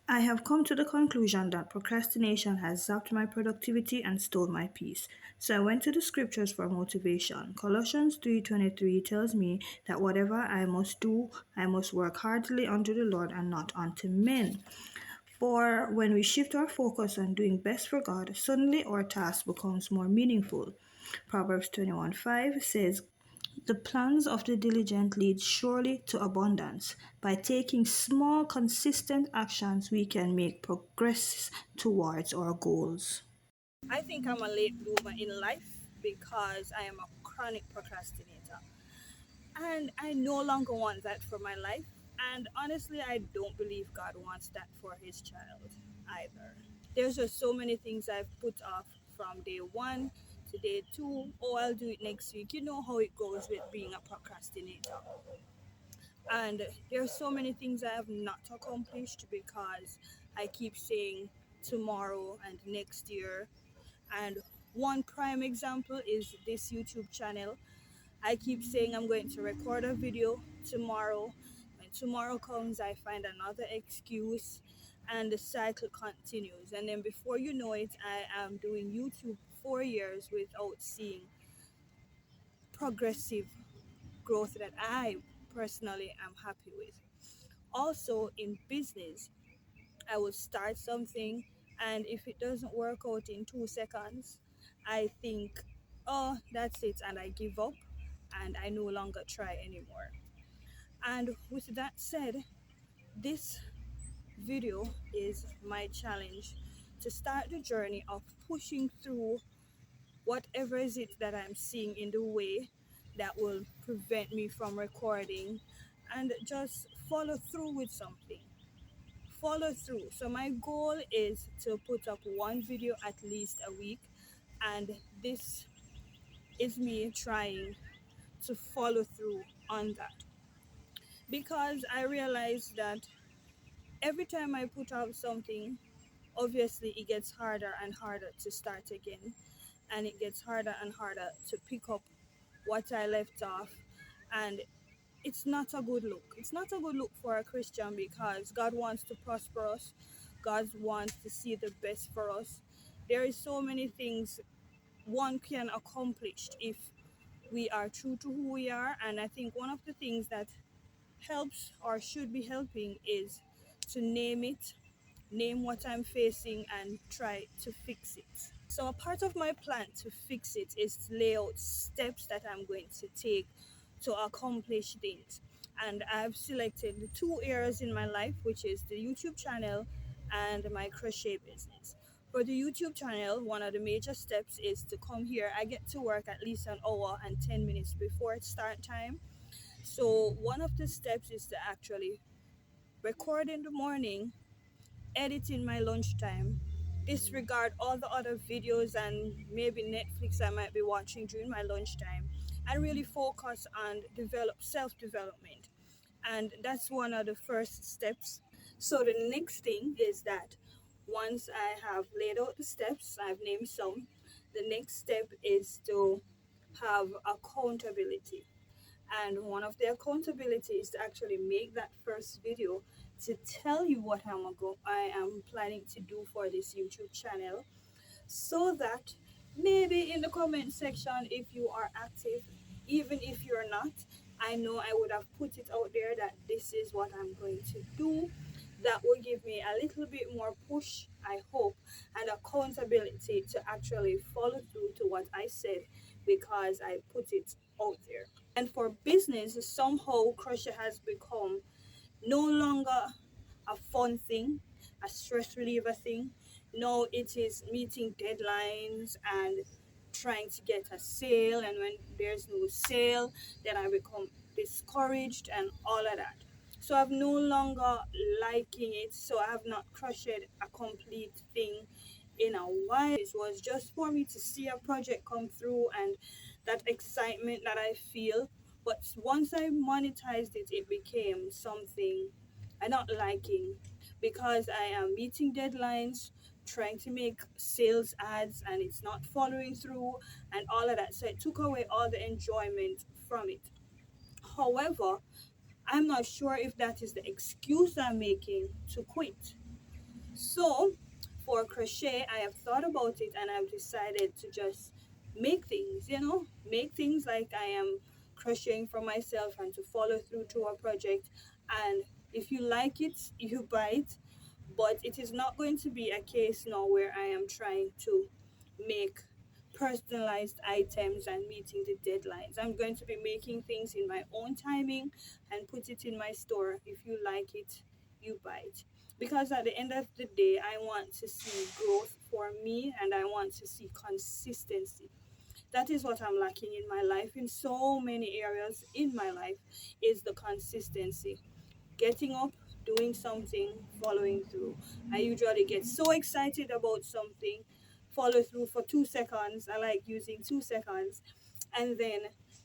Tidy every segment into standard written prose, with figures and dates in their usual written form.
I have come to the conclusion that procrastination has zapped my productivity and stole my peace. So I went to the scriptures for motivation. Colossians 3:23 tells me that whatever I must do, I must work heartily unto the Lord and not unto men. For when we shift our focus on doing best for God, suddenly our task becomes more meaningful. Proverbs 21:5 says, the plans of the diligent lead surely to abundance. By taking small, consistent actions, we can make progress towards our goals. I think I'm a late bloomer in life because I am a chronic procrastinator. And I no longer want that for my life. And honestly, I don't believe God wants that for his child either. There's just so many things I've put off from day one to day two. Oh, I'll do it next week. You know how it goes with being a procrastinator. And there's so many things I have not accomplished because I keep saying tomorrow and next year. And one prime example is this YouTube channel. I keep saying I'm going to record a video tomorrow. When tomorrow comes, I find another excuse, and the cycle continues. And then before you know it, I am doing YouTube 4 years without seeing progressive growth that I personally am happy with. Also, in business, I will start something, and if it doesn't work out in 2 seconds, I think, oh, that's it, and I give up and I no longer try anymore. And with that said, this video is my challenge to start the journey of pushing through whatever is it that I'm seeing in the way that will prevent me from recording, and just follow through with something. Follow through. So my goal is to put up one video at least a week, and this is me trying to follow through on that, because I realize that every time I put out something, obviously it gets harder and harder to start again, and it gets harder and harder to pick up what I left off. And it's not a good look. It's not a good look for a Christian, because God wants to prosper us. God wants to see the best for us. There is so many things one can accomplish if we are true to who we are. And I think one of the things that helps or should be helping is to name it, name what I'm facing, and try to fix it. So, a part of my plan to fix it is to lay out steps that I'm going to take to accomplish things. And I've selected the two areas in my life, which is the YouTube channel and my crochet business. For the YouTube channel, one of the major steps is to come here. I get to work at least an hour and 10 minutes before it's start time. So, one of the steps is to actually record in the morning, edit in my lunchtime, disregard all the other videos and maybe Netflix I might be watching during my lunchtime, and really focus on develop self-development. And that's one of the first steps. So the next thing is that once I have laid out the steps, I've named some, the next step is to have accountability. And one of the accountability is to actually make that first video to tell you what I am planning to do for this YouTube channel, so that maybe in the comment section, if you are active, even if you're not, I know I would have put it out there that this is what I'm going to do. That will give me a little bit more push, I hope, and accountability to actually follow through to what I said, because I put it out there. And for business, somehow crochet has become no longer a fun thing, a stress reliever thing. No, it is meeting deadlines and trying to get a sale. And when there's no sale, then I become discouraged and all of that. So I've no longer liking it. So I have not crocheted a complete thing in a while. It was just for me to see a project come through and that excitement that I feel. But once I monetized it, it became something I not liking, because I am meeting deadlines, trying to make sales ads, and it's not following through and all of that. So it took away all the enjoyment from it. However, I'm not sure if that is the excuse I'm making to quit. So for crochet, I have thought about it and I've decided to just make things, make things like I am crocheting for myself and to follow through to a project. And if you like it, you buy it. But it is not going to be a case now where I am trying to make personalized items and meeting the deadlines. I'm going to be making things in my own timing and put it in my store. If you like it, you buy it. Because at the end of the day, I want to see growth for me and I want to see consistency. That is what I'm lacking in my life, in so many areas in my life, is the consistency. Getting up, doing something, following through. I usually get so excited about something, follow through for 2 seconds. I like using 2 seconds, and then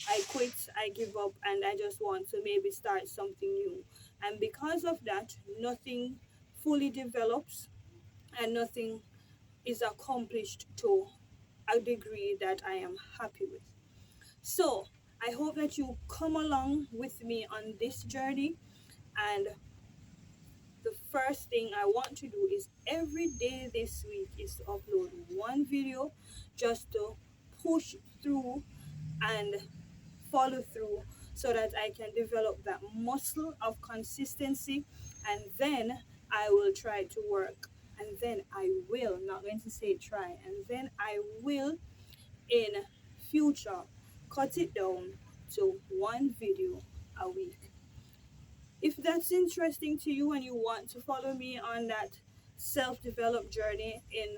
I quit, I give up, and I just want to maybe start something new. And because of that, nothing fully develops and nothing is accomplished to a degree that I am happy with. So, I hope that you come along with me on this journey, and the first thing I want to do is every day this week is to upload one video just to push through and follow through so that I can develop that muscle of consistency, and then I will try to work, and then I will, not going to say try, and then I will in future cut it down to one video a week. If that's interesting to you and you want to follow me on that self-developed journey in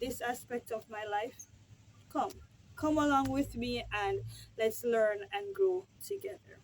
this aspect of my life, come. Come along with me and let's learn and grow together.